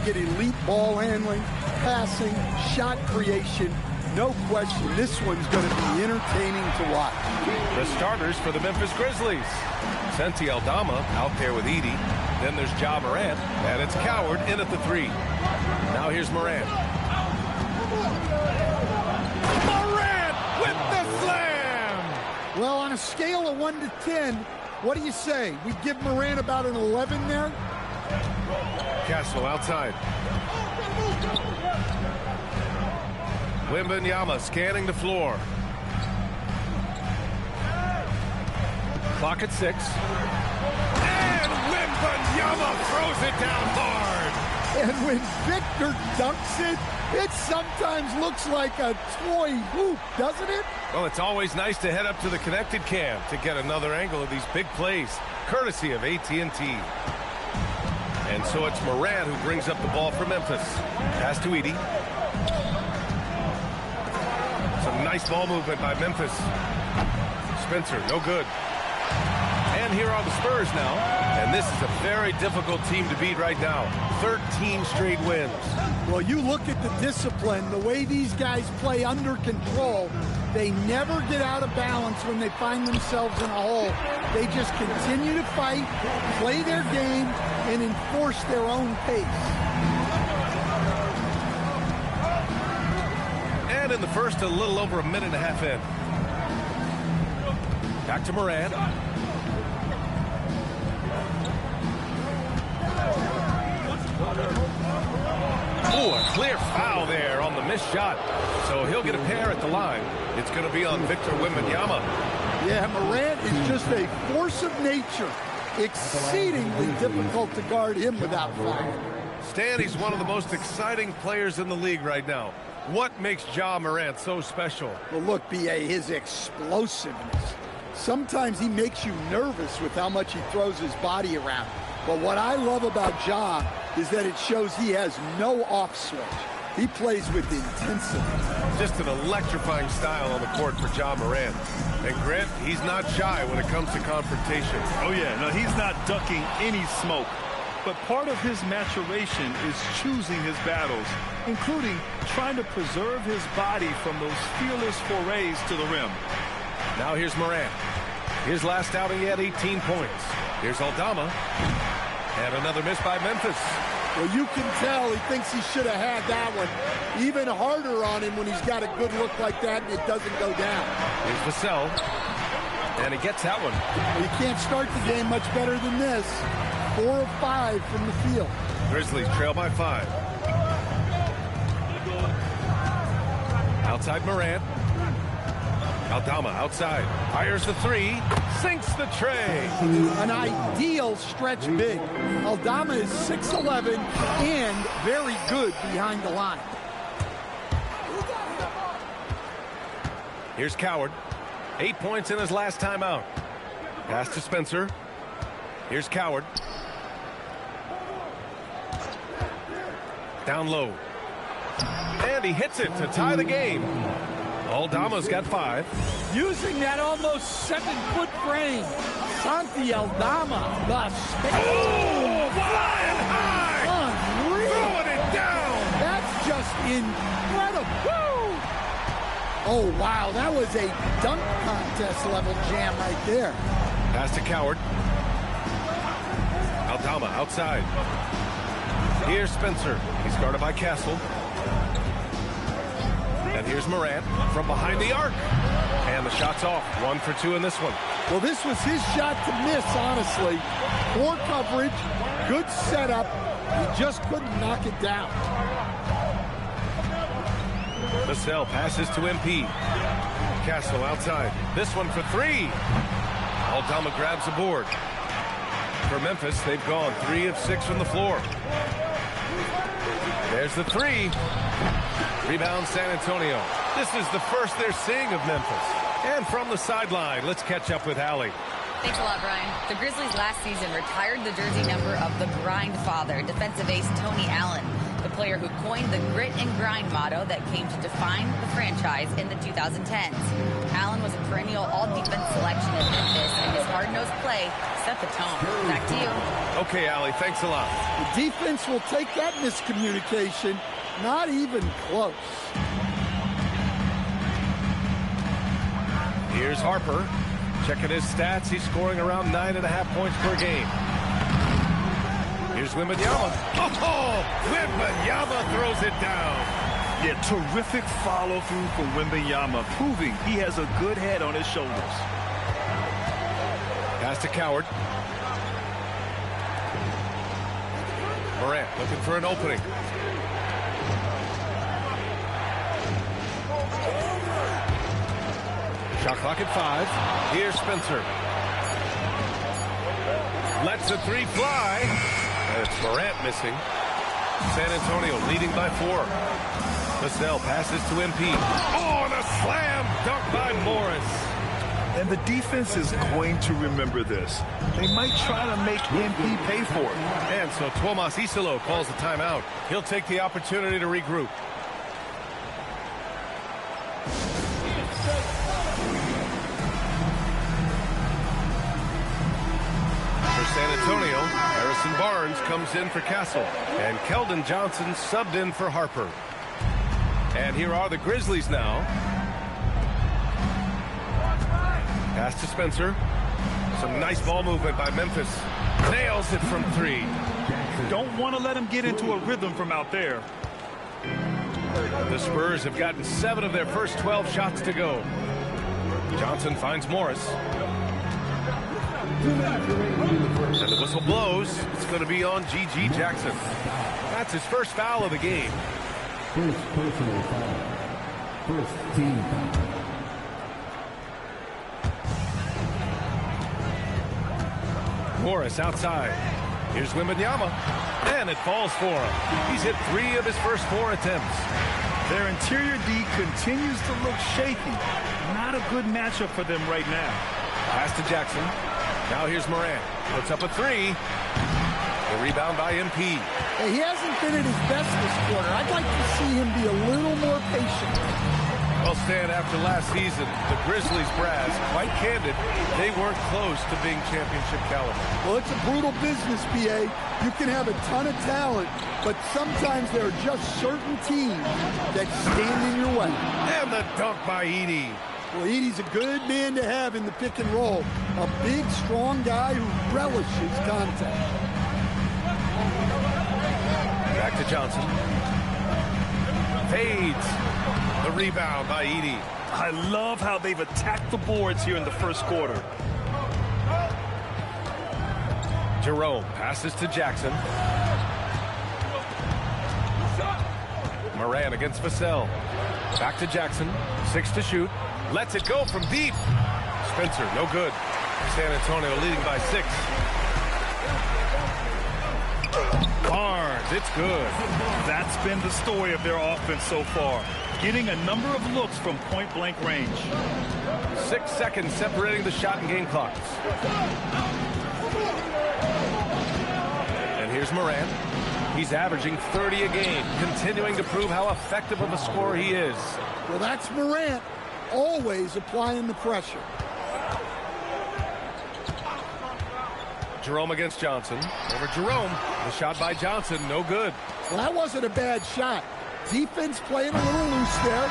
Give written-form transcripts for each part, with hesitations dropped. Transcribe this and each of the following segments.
get elite ball handling, passing, shot creation. No question, this one's going to be entertaining to watch. The starters for the Memphis Grizzlies. Santi Aldama out there with Edey. Then there's Ja Morant, and it's Coward in at the 3. Now here's Morant. Morant with the slam! Well, on a scale of 1 to 10, what do you say? We give Morant about an 11 there? Castle outside. Wembanyama scanning the floor. Clock at 6. And Wembanyama throws it down hard. And when Victor dunks it, it sometimes looks like a toy hoop, doesn't it? Well, it's always nice to head up to the connected cam to get another angle of these big plays, courtesy of AT&T. And so it's Morant who brings up the ball for Memphis. Pass to Edey. Some nice ball movement by Memphis. Spencer, no good. And here are the Spurs now. And this is a very difficult team to beat right now. 13 straight wins. Well, you look at the discipline, the way these guys play under control. They never get out of balance when they find themselves in a hole. They just continue to fight, play their game, and enforce their own pace. And in the first, a little over a minute and a half in. Back to Morant. Oh, a clear foul there on the missed shot. So he'll get a pair at the line. It's going to be on Victor Wembanyama. Yeah, Morant is just a force of nature. Exceedingly difficult to guard him without foul. Stan, he's one of the most exciting players in the league right now. What makes Ja Morant so special? Well, look, B.A., his explosiveness. Sometimes he makes you nervous with how much he throws his body around. But what I love about Ja is that it shows he has no off switch. He plays with intensity. Just an electrifying style on the court for Ja Morant. And Grant, he's not shy when it comes to confrontation. Oh yeah, no, he's not ducking any smoke. But part of his maturation is choosing his battles, including trying to preserve his body from those fearless forays to the rim. Now here's Morant. His last outing, he had 18 points. Here's Aldama. And another miss by Memphis. Well, you can tell he thinks he should have had that one. Even harder on him when he's got a good look like that and it doesn't go down. Here's Vassell. And he gets that one. Well, you can't start the game much better than this. 4 of 5 from the field. Grizzlies trail by 5. Outside Morant. Aldama outside. Fires the 3. Sinks the tray. An ideal stretch big. Aldama is 6'11" and very good behind the line. Here's Coward. 8 points in his last time out. Pass to Spencer. Here's Coward. Down low. And he hits it to tie the game. Aldama's got 5. Using that almost 7-foot frame. Santi Aldama, the space. Oh, flying high! Unreal. Throwing it down! That's just incredible. Woo! Oh, wow, that was a dunk contest level jam right there. Pass to Coward. Aldama outside. Here's Spencer. He's guarded by Castle. And here's Morant from behind the arc. And the shot's off. 1 for 2 in this one. Well, this was his shot to miss, honestly. Poor coverage, good setup. He just couldn't knock it down. Vassell passes to MP. Castle outside. This one for 3. Aldama grabs the board. For Memphis, they've gone 3 of 6 from the floor. There's the 3. Rebound San Antonio. This is the first they're seeing of Memphis. And from the sideline, let's catch up with Allie. Thanks a lot, Brian. The Grizzlies last season retired the jersey number of the grind father, defensive ace Tony Allen. The player who coined the grit and grind motto that came to define the franchise in the 2010s. Allen was a perennial all-defense selection in Memphis, and his hard-nosed play set the tone. Back to you. Okay, Allie, thanks a lot. The defense will take that miscommunication. Not even close. Here's Harper. Checking his stats, he's scoring around 9.5 points per game. Here's Wembanyama. Oh, Wembanyama throws it down. Yeah, terrific follow-through from Wembanyama, proving he has a good head on his shoulders. Pass to Coward. Morant looking for an opening. Shot clock at 5. Here's Spencer. Lets the three fly. And it's Morant missing. San Antonio leading by 4. Vassell passes to MP. Oh, and a slam dunk by Morris. And the defense is going to remember this. They might try to make MP pay for it. And so Tomas Isolo calls the timeout. He'll take the opportunity to regroup. San Antonio, Harrison Barnes comes in for Castle, and Keldon Johnson subbed in for Harper. And here are the Grizzlies now. Pass to Spencer. Some nice ball movement by Memphis. Nails it from 3. Don't want to let him get into a rhythm from out there. The Spurs have gotten 7 of their first 12 shots to go. Johnson finds Morris. And the whistle blows. It's going to be on G.G. Jackson. That's his first foul of the game. First personal foul. First team foul. Morris outside. Here's Wembanyama. And it falls for him. He's hit 3 of his first 4 attempts. Their interior D continues to look shaky. Not a good matchup for them right now. Pass to Jackson. Now here's Morant. Puts up a 3. The rebound by MP. Hey, he hasn't been at his best this quarter. I'd like to see him be a little more patient. Well, Stan, after last season, the Grizzlies brass, quite candid, they weren't close to being championship caliber. Well, it's a brutal business, PA. You can have a ton of talent, but sometimes there are just certain teams that stand in your way. And the dunk by Edey. Well, Edey's a good man to have in the pick and roll. A big, strong guy who relishes contact. Back to Johnson. Fades. The rebound by Edey. I love how they've attacked the boards here in the first quarter. Jerome passes to Jackson. Morant against Vassell. Back to Jackson. 6 to shoot. Lets it go from deep. Spencer, no good. San Antonio leading by 6. Barnes, it's good. That's been the story of their offense so far. Getting a number of looks from point-blank range. 6 seconds separating the shot and game clocks. And here's Morant. He's averaging 30 a game, continuing to prove how effective of a scorer he is. Well, that's Morant, always applying the pressure. Jerome against Johnson. Over Jerome. The shot by Johnson, no good. Well, that wasn't a bad shot. Defense playing a little loose there.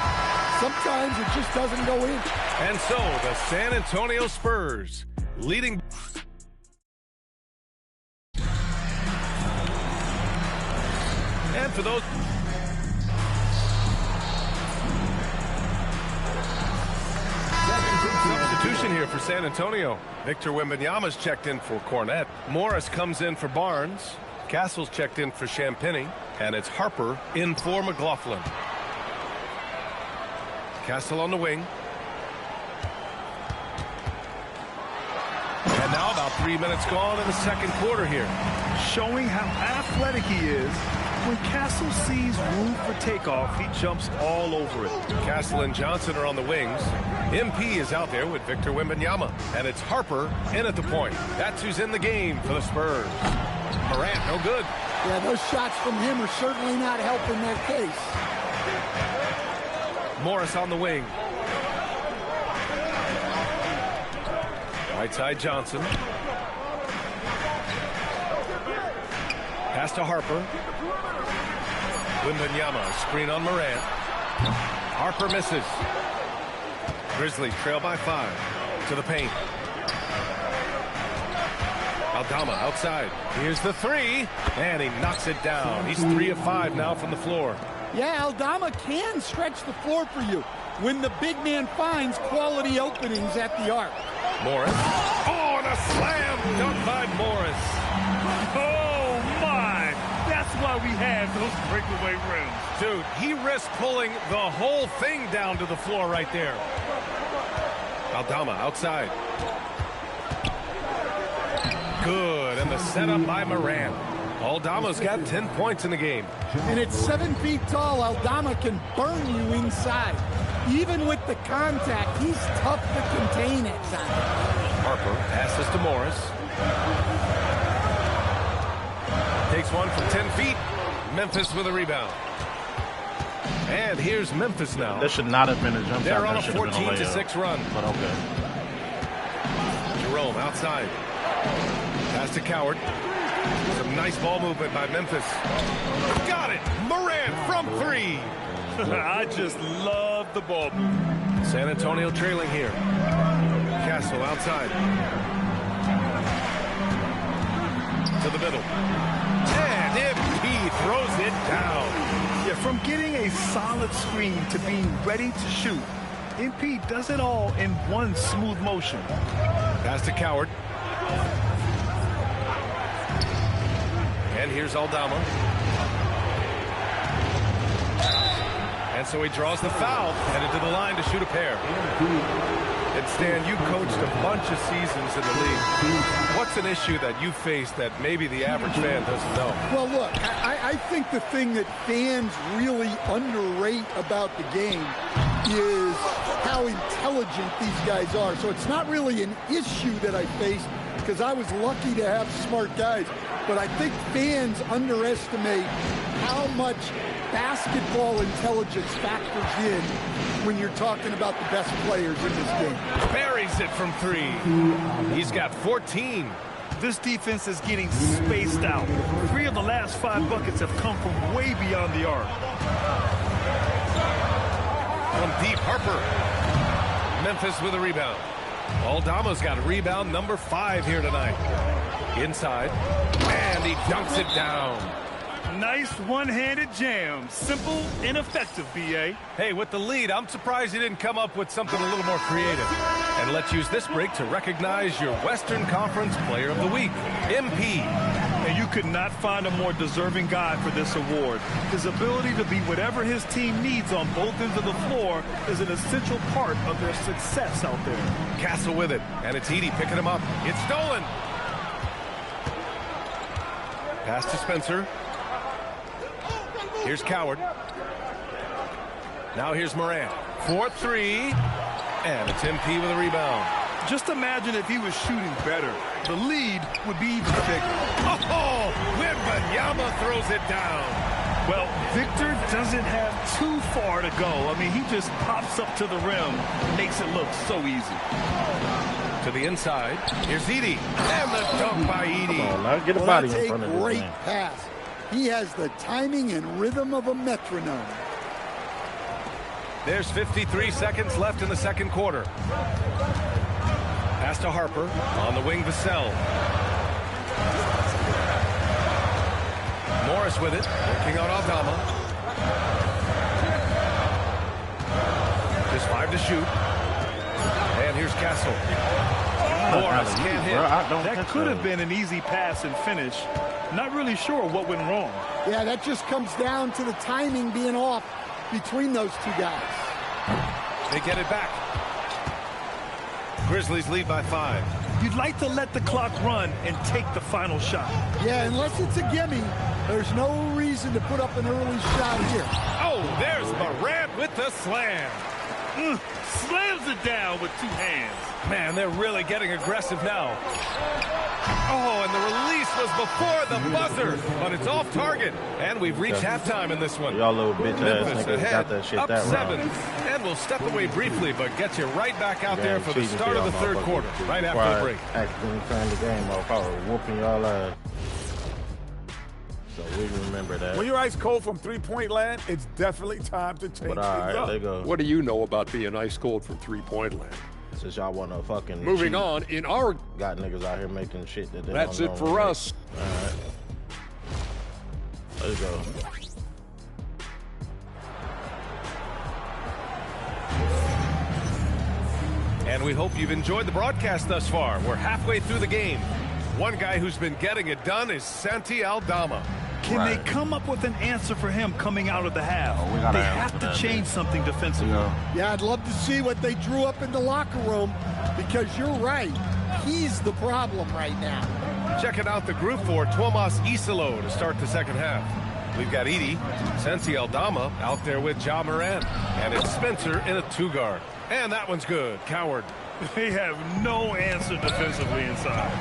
Sometimes it just doesn't go in. And so the San Antonio Spurs leading. And for those. Substitution here for San Antonio. Victor Wembanyama's checked in for Cornette. Morris comes in for Barnes. Castle's checked in for Champagnie. And it's Harper in for McLaughlin. Castle on the wing. And now about 3 minutes gone in the second quarter here. Showing how athletic he is. When Castle sees room for takeoff, he jumps all over it. Castle and Johnson are on the wings. MP is out there with Victor Wembanyama. And it's Harper in at the point. That's who's in the game for the Spurs. Morant, no good. Yeah, those shots from him are certainly not helping their case. Morris on the wing. Right side Johnson. Pass to Harper. Wembanyama, screen on Morant. Harper misses. Grizzlies trail by 5 to the paint. Aldama outside. Here's the 3, and he knocks it down. He's 3 of 5 now from the floor. Yeah, Aldama can stretch the floor for you when the big man finds quality openings at the arc. Morris. Oh, and a slam dunk by Morris. Oh, my. That's why we have those breakaway rims. Dude, he risked pulling the whole thing down to the floor right there. Aldama outside. Good, and the setup by Morant. Aldama's got 10 points in the game. And at 7 feet tall, Aldama can burn you inside. Even with the contact, he's tough to contain at times. Harper passes to Morris. Takes one from 10 feet. Memphis with a rebound. And here's Memphis now. That should not have been a jump shot. They're on a 14-6 run. But okay. Jerome outside. Pass to Coward. Some nice ball movement by Memphis. Got it! Morant from 3. I just love the ball movement. San Antonio trailing here. Castle outside. To the middle. And MP throws it down. Yeah, from getting a solid screen to being ready to shoot, MP does it all in one smooth motion. Pass to Coward. And here's Aldama. And so he draws the foul, headed to the line to shoot a pair. And Stan, you coached a bunch of seasons in the league. What's an issue that you face that maybe the average fan doesn't know? Well, look, I think the thing that fans really underrate about the game is how intelligent these guys are. So it's not really an issue that I faced because I was lucky to have smart guys. But I think fans underestimate how much basketball intelligence factors in when you're talking about the best players in this game. Buries it from 3. He's got 14. This defense is getting spaced out. 3 of the last 5 buckets have come from way beyond the arc. From deep, Harper. Memphis with a rebound. Aldama's got a rebound number 5 here tonight. Inside, and he dunks it down. Nice one-handed jam. Simple and effective, B.A. Hey, with the lead, I'm surprised he didn't come up with something a little more creative. And let's use this break to recognize your Western Conference Player of the Week, MP. And you could not find a more deserving guy for this award. His ability to be whatever his team needs on both ends of the floor is an essential part of their success out there. Castle with it, and it's Edey picking him up. It's stolen. Pass to Spencer. Here's Coward. Now here's Morant. 4-3. And it's MP with a rebound. Just imagine if he was shooting better. The lead would be even bigger. Oh, Wembanyama throws it down. Well, Victor doesn't have too far to go. I mean, he just pops up to the rim, makes it look so easy. To the inside. Here's Edey. And the dunk by Edey. Come on, now get a body That's in front of a this great man. pass. He has the timing and rhythm of a metronome. There's 53 seconds left in the second quarter. Pass to Harper. On the wing, Vassell. Morris with it. Working on Aldama. Just 5 to shoot. And here's Castle. Morris can't hit. That could have been an easy pass and finish. Not really sure what went wrong. Yeah, that just comes down to the timing being off between those two guys. They get it back. Grizzlies lead by 5. You'd like to let the clock run and take the final shot. Yeah, unless it's a gimme, there's no reason to put up an early shot here. Oh, there's Morant with the slam. Slams it down with 2 hands. Man, they're really getting aggressive now. Oh, and the release was before the buzzer, but it's off target. And we've reached halftime in this one. Y'all little bitch ass Memphis niggas ahead, got that shit up that 7. wrong. And we'll step away briefly, but get you right back out there for the cheating start of the y'all third motherfuckers. quarter, right Before after the I break. accidentally turned the game off. I was whooping y'all ass. So we remember that. When you're ice cold from three-point land, it's definitely time to change But all things right, up. they go. What do you know about being ice cold from three-point land? Since y'all want to fucking Moving cheat, on, in our... got niggas out here making shit that they That's don't it know for what us. All right. Let's go. And we hope you've enjoyed the broadcast thus far. We're halfway through the game. One guy who's been getting it done is Santi Aldama. Can they come up with an answer for him coming out of the half? Oh, we gotta They answer have to that, change something defensively. Yeah, I'd love to see what they drew up in the locker room because you're right. He's the problem right now. Checking out the group for Tomas Isolo to start the second half. We've got Edie, Santi Aldama out there with Ja Morant, and it's Spencer in a 2-guard. And that one's good. Coward. They have no answer defensively inside.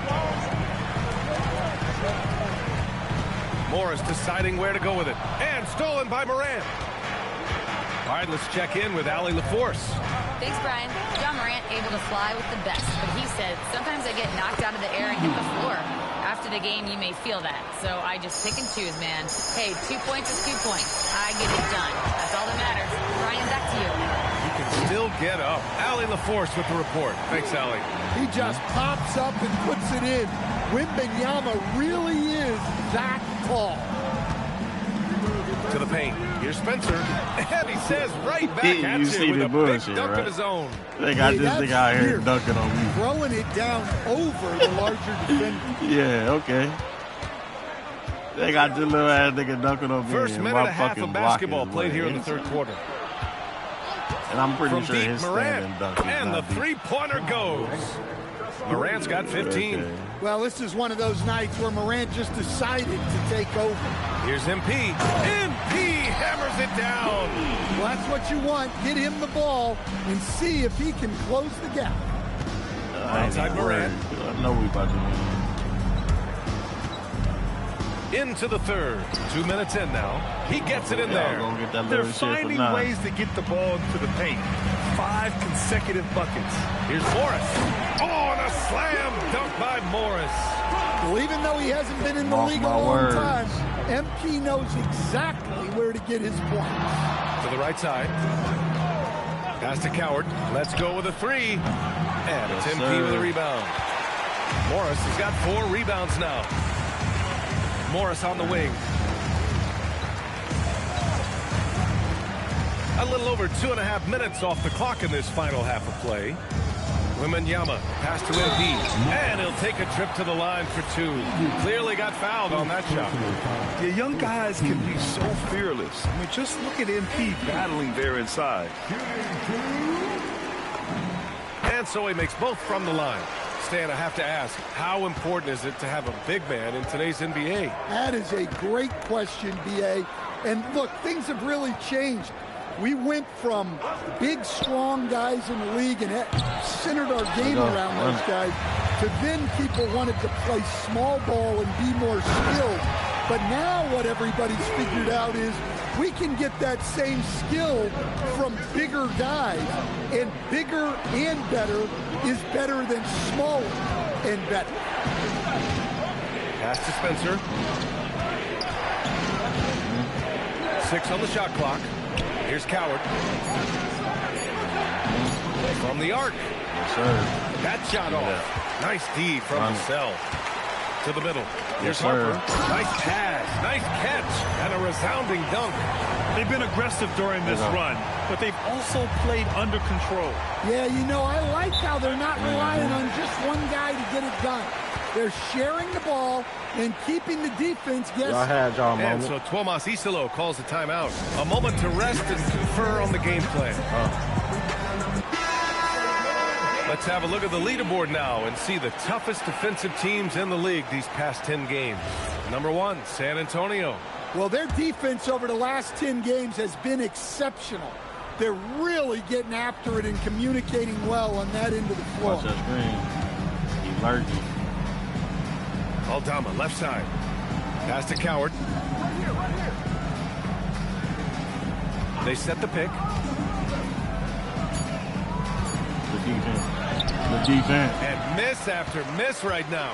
Morris deciding where to go with it. And stolen by Morant. All right, let's check in with Allie LaForce. Thanks, Brian. John Morant able to fly with the best, but he said, sometimes I get knocked out of the air and hit the floor. After the game, you may feel that. So I just pick and choose, man. Hey, 2 points is 2 points. I get it done. That's all that matters. Brian, back to you. You can still get up. Allie LaForce with the report. Thanks, Allie. He just pops up and puts it in. Wembanyama really is that tall. To the paint. Here's Spencer. And he says right back at You you see with the a big bullshit, dunk right? of his own. They got Hey, this that's nigga out here weird. dunking on me. Throwing it down over the larger defender. Yeah, okay. They got this little ass nigga dunking on me. First and minute my and a half fucking of block basketball is played here in the insane. third quarter. And I'm pretty From sure deep, his Morant. standing dunk is And the not deep. three-pointer goes. Morant's got 15. Okay. Well, this is one of those nights where Morant just decided to take over. Here's MP. MP hammers it down. Well, that's what you want. Get him the ball and see if he can close the gap. I ain't Outside even worried. Morant. I know we about to win. Into the third. 2 minutes in now. He gets it in Y'all there. gonna get that They're little shit for finding 9. ways to get the ball into the paint. 5 consecutive buckets. Here's Morris. Oh, and a slam dunk by Morris. Well, even though he hasn't been in the Mark league a my long words. time, MP knows exactly where to get his points. To the right side. Pass to Coward. Let's go with a 3. And it's Yes, MP sir. with a rebound. Morris has got 4 rebounds now. Morris on the wing. A little over 2.5 minutes off the clock in this final half of play. Wembanyama pass to MP. And he'll take a trip to the line for 2. Clearly got fouled on that shot. The young guys can be so fearless. I mean, just look at MP battling there inside. And so he makes both from the line. Stan, I have to ask, how important is it to have a big man in today's NBA? That is a great question, B.A. And look, things have really changed. We went from big, strong guys in the league and centered our game around those guys to then people wanted to play small ball and be more skilled. But now what everybody's figured out is we can get that same skill from bigger guys, and bigger and better is better than smaller and better. Pass to Spencer. 6 on the shot clock. Here's Coward. From the arc. Yes, sir. That shot off. Nice D from Vassell. To the middle. Here's Yes, sir. Harper. Nice pass. Nice catch. And a resounding dunk. They've been aggressive during this run, but they've also played under control. Yeah, you know, I like how they're not relying on just one guy to get it done. They're sharing the ball and keeping the defense Y'all guessing. had y'all And moment. so Tomas Isolo calls the timeout. A moment to rest and confer on the game plan. Let's have a look at the leaderboard now and see the toughest defensive teams in the league these past 10 games. Number 1, San Antonio. Well, their defense over the last 10 games has been exceptional. They're really getting after it and communicating well on that end of the floor. Watch that screen. He's lurking. Aldama, left side. Pass to Coward. They set the pick. The defense. And miss after miss right now.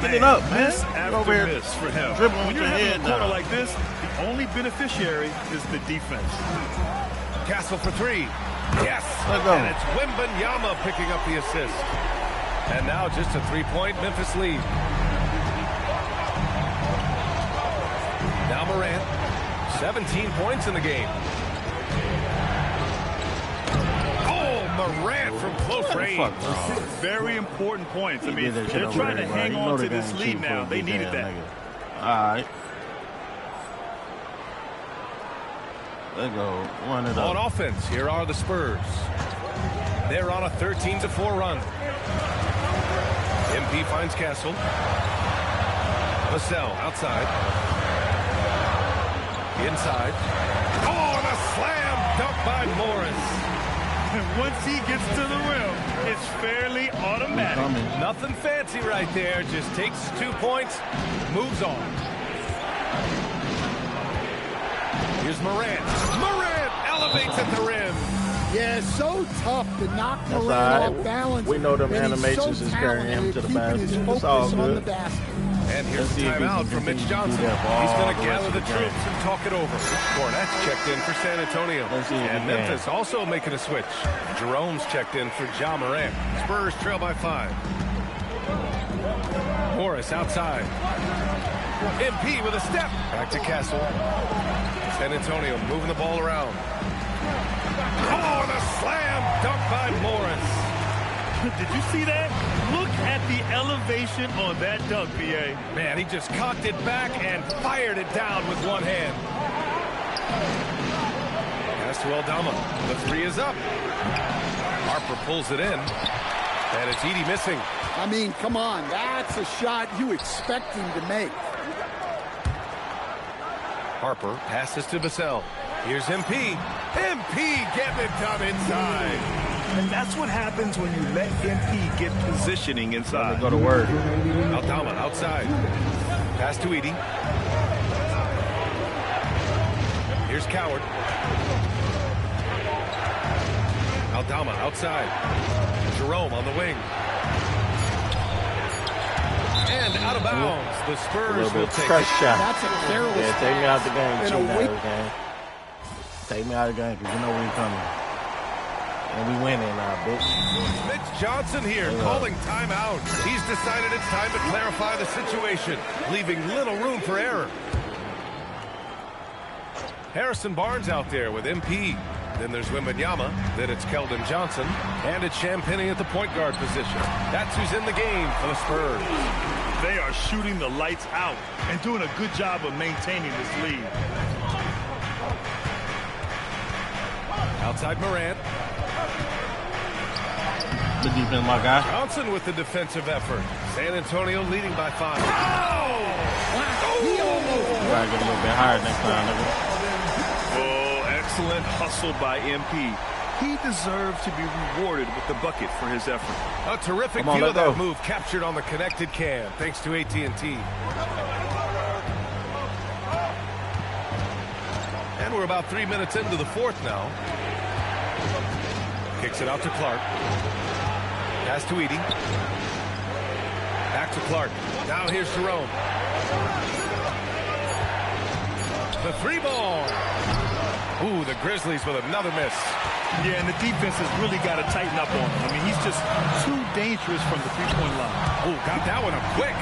Pick it up, man. Miss after over here. miss for him. Dribble When with you're your having head a corner down. like this, the only beneficiary is the defense. Castle for three. Yes. Let's go. And it's Wembanyama picking up the assist. And now just a three-point Memphis lead. Now Morant. 17 points in the game. Oh, Morant from close range. Very important points. I He mean, did that shit they're over trying to there, bro. hang You on know to they this got lead cheap now. for They a big needed ass that. nigga. All right. Let's go. Run it On up. offense, here are the Spurs. They're on a 13-4 run. MP finds Castle. Vassell outside. Inside. Oh, and a slam dunk by Morris. And once he gets to the rim, it's fairly automatic. Coming. Nothing fancy right there. Just takes 2 points, moves on. Here's Morant. Morant elevates at the rim. Yeah, so tough to knock That's Morant all right. off balance. We know them and he's animations so is carrying him to the talented at keeping basket. his It's all focus on good. the basket. And here's Let's the see if he timeout can from Mitch continue to do Johnson. that for He's all going the to rest gather of the the troops game. and talk it over. Cornette's checked in for San Antonio. Let's see if he And can. Memphis also making a switch. Jerome's checked in for Ja Morant. Spurs trail by 5. Morris outside. MP with a step. Back to Castle. San Antonio moving the ball around. Oh, and a slam dunk by Morris. Did you see that? Look at the elevation on that dunk, BA. Man, he just cocked it back and fired it down with one hand. Pass to Aldama. The three is up. Harper pulls it in. And it's Edey missing. I mean, come on. That's a shot you expect him to make. Harper passes to Vassell. Here's MP. MP getting it done inside. And that's what happens when you let MP get positioning inside. Go to work. Aldama outside. Pass to Edey. Here's Coward. Aldama outside. Jerome on the wing. And out of bounds. The A Spurs little will bit take press it. shot. That's a careless Yeah, take me out the game. And Cheat a out weak- of the game. Take me out of the game because you know we're coming. And we winning now, bitch. Mitch Johnson here calling timeout. He's decided it's time to clarify the situation, leaving little room for error. Harrison Barnes out there with MP. Then there's Wembanyama. Then it's Keldon Johnson. And it's Champagnie at the point guard position. That's who's in the game for the Spurs. They are shooting the lights out and doing a good job of maintaining this lead. Outside Morant. The defense, my guy. Johnson with the defensive effort. San Antonio leading by 5. He almost Gotta get a little bit higher next time, nigga. Oh, excellent hustle by MP. He deserves to be rewarded with the bucket for his effort. A terrific Come on, view of let that go. move captured on the connected cam, thanks to AT&T. And we're about 3 minutes into the fourth now. Kicks it out to Clark. Pass to Edey. Back to Clark. Now here's Jerome. The three ball. Ooh, the Grizzlies with another miss. Yeah, and the defense has really got to tighten up on him. I mean, he's just too dangerous from the three-point line. Ooh, got that one up quick.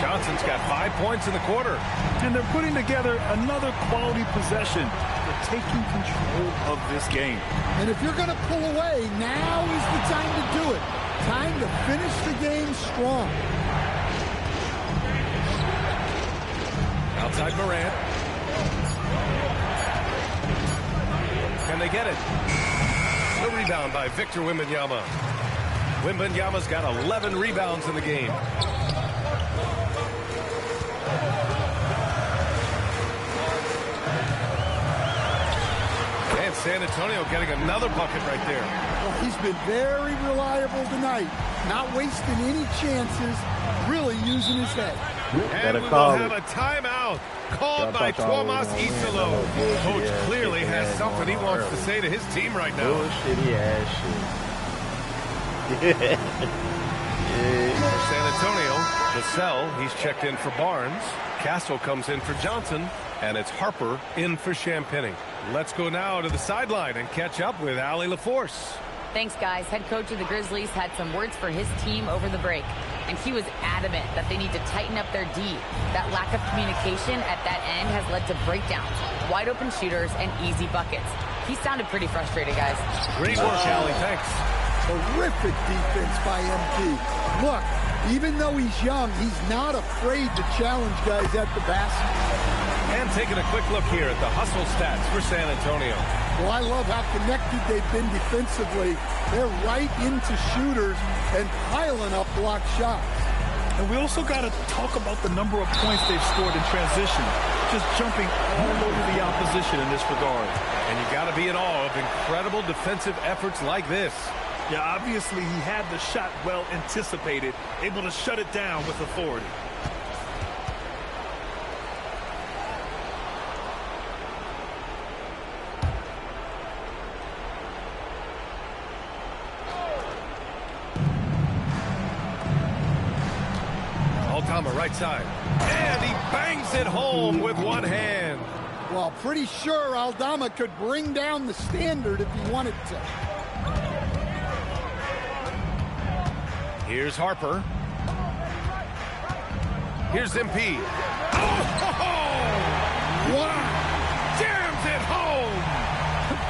Johnson's got 5 points in the quarter. And they're putting together another quality possession. They're taking control of this game. And if you're going to pull away, now is the time to do it. Time to finish the game strong. Outside Morant. Can they get it? The rebound by Victor Wembanyama. Wembanyama's got 11 rebounds in the game. Can't San Antonio getting another bucket right there. Well, he's been very reliable tonight. Not wasting any chances, really using his head. And we will have a timeout called by Tomas Isolo. Coach clearly has something he wants to say to his team right now. Bullshitty ass shit. For San Antonio, Vassell, he's checked in for Barnes. Castle comes in for Johnson. And it's Harper in for Champagnie. Let's go now to the sideline and catch up with Allie LaForce. Thanks, guys. Head coach of the Grizzlies had some words for his team over the break, and he was adamant that they need to tighten up their D. That lack of communication at that end has led to breakdowns, wide open shooters, and easy buckets. He sounded pretty frustrated, guys. Great work, Allie. Thanks. Terrific defense by MP. Look, even though he's young, he's not afraid to challenge guys at the basket. And taking a quick look here at the hustle stats for San Antonio. Well, I love how connected they've been defensively. They're right into shooters and piling up block shots. And we also got to talk about the number of points they've scored in transition, just jumping all over the opposition in this regard. And you got to be in awe of incredible defensive efforts like this. Yeah, obviously he had the shot well anticipated, able to shut it down with authority. Aldama right side. And he bangs it home with one hand. Well, pretty sure Aldama could bring down the standard if he wanted to. Here's Harper. Here's MP. Wow! Jams it home!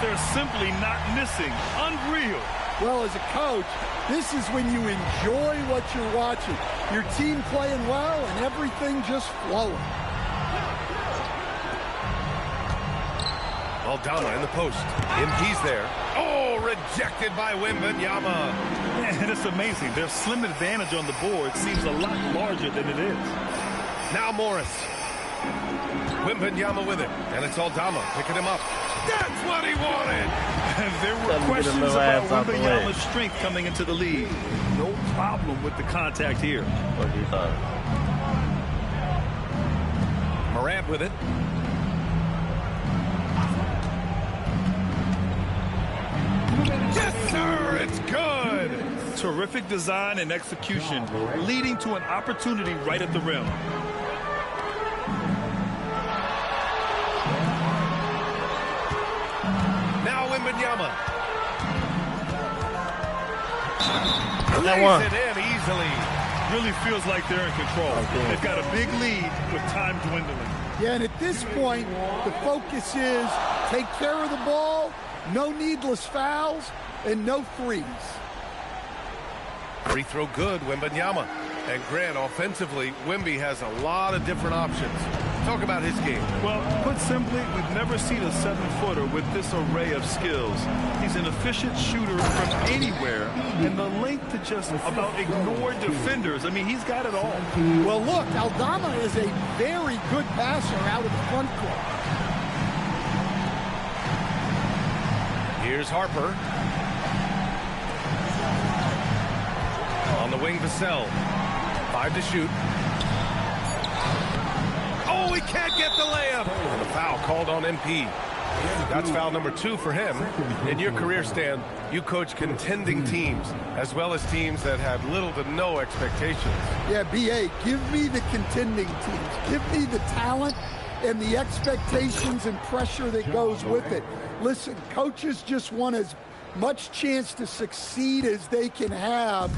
They're simply not missing. Unreal. Well, as a coach, this is when you enjoy what you're watching. Your team playing well and everything just flowing. Aldama in the post. MP's there. Oh, rejected by Wembanyama. Man, it's amazing. Their slim advantage on the board seems a lot larger than it is. Now Morris. Wembanyama with it. And it's Aldama picking him up. That's what he wanted. And there were questions about Wembanyama's strength coming into the league. No problem with the contact here. What do you thought? Morant with it. Yes, sir, it's good. Terrific design and execution, leading to an opportunity right at the rim. Now Wembanyama. That one. Lays it in easily. Really feels like they're in control. They've got a big lead with time dwindling. Yeah, and at this point, the focus is take care of the ball, no needless fouls, and no threes. Free throw good, Wembanyama. And Grant, offensively, Wemby has a lot of different options. Talk about his game. Well, put simply, we've never seen a 7-footer with this array of skills. He's an efficient shooter from anywhere, and the length to just about ignore defenders. I mean, he's got it all. Well, look, Aldama is a very good passer out of the front court. Here's Harper. On the wing, Vassell. 5 to shoot. Oh, he can't get the layup. And the foul called on MP. That's foul number 2 for him. In your career, Stan, you coach contending teams, as well as teams that had little to no expectations. Yeah, B.A., give me the contending teams. Give me the talent and the expectations and pressure that goes with it. Listen, coaches just want as much chance to succeed as they can have.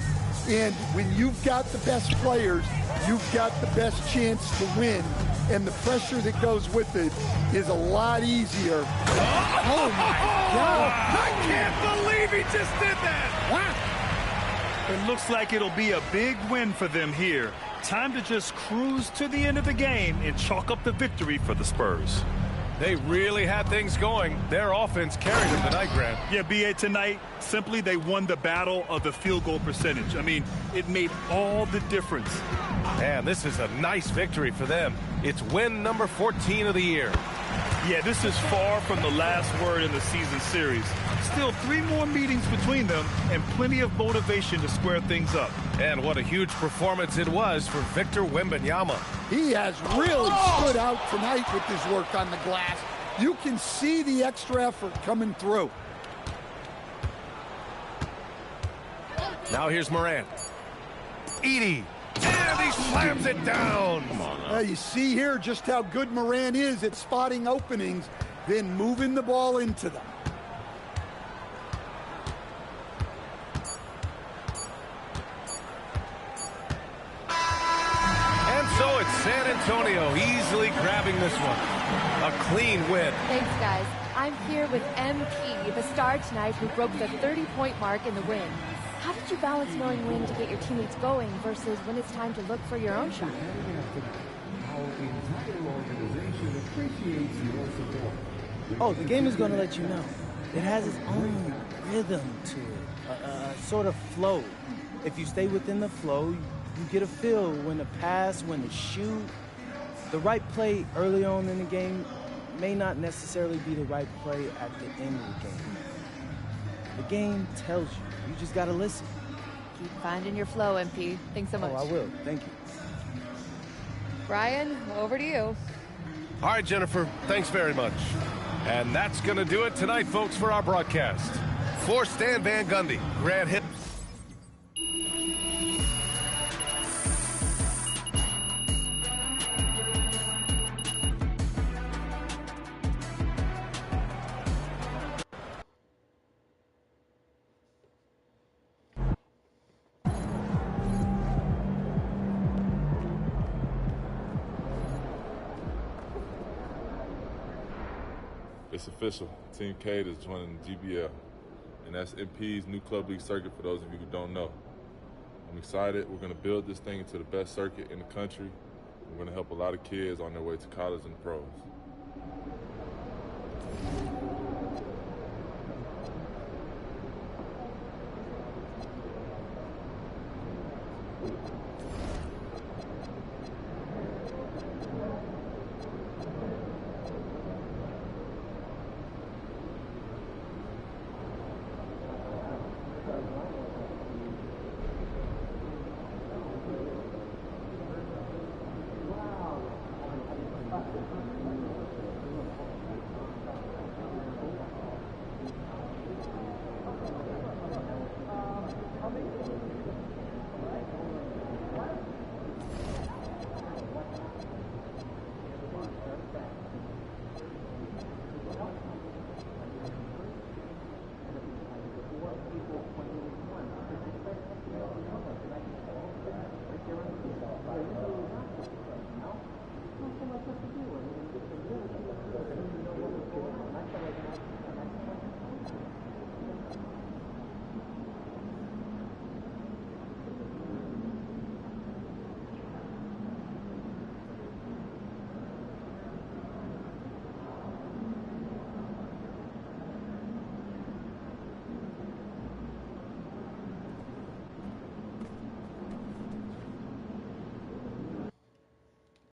And when you've got the best players, you've got the best chance to win. And the pressure that goes with it is a lot easier. Oh, my God. I can't believe he just did that. Wow. It looks like it'll be a big win for them here. Time to just cruise to the end of the game and chalk up the victory for the Spurs. They really had things going. Their offense carried them tonight, Grant. Yeah, B.A., tonight, simply they won the battle of the field goal percentage. I mean, it made all the difference. Man, this is a nice victory for them. It's win number 14 of the year. Yeah, this is far from the last word in the season series. Still 3 more meetings between them and plenty of motivation to square things up. And what a huge performance it was for Victor Wembanyama. He has really stood out tonight with his work on the glass. You can see the extra effort coming through. Now here's Morant. Edey. And he slams it down. Come on now. You see here just how good Morant is at spotting openings, then moving the ball into them. And so it's San Antonio easily grabbing this one. A clean win. Thanks, guys. I'm here with MP, the star tonight who broke the 30-point mark in the win. How did you balance knowing when to get your teammates going versus when it's time to look for your own shot? Our entire organization appreciates your support. Oh, the game is going to let you know. It has its own rhythm to it, a sort of flow. If you stay within the flow, you get a feel when to pass, when to shoot. The right play early on in the game may not necessarily be the right play at the end of the game. The game tells you. You just got to listen. Keep finding your flow, MP. Thanks so much. Oh, I will. Thank you. Brian, over to you. All right, Jennifer, thanks very much. And that's going to do it tonight, folks, for our broadcast. For Stan Van Gundy, Grant Hill. It's official. Team Cade is joining the GBL, and that's MP's new club league circuit for those of you who don't know. I'm excited. We're going to build this thing into the best circuit in the country. We're going to help a lot of kids on their way to college and the pros.